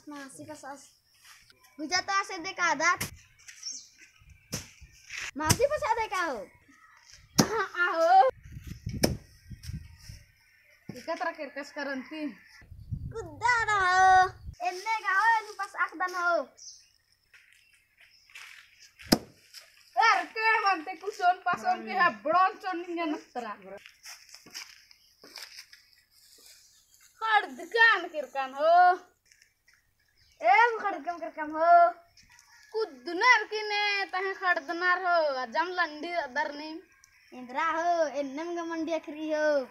masih pas Bujat ase de kadat. Masih pas ada kau. Aho. Ika terakhir ke sekarang ti. Kuda dah. Enne kau ini pas akdan ho. Erke hante kuson pason ke habron choninga natra. Khardkan kirkan ho. Bukan rekam ho. Kudunar kine tahe khardnar ho. Jam landi darni. Indra ho. Ennem gaman dia kri ho.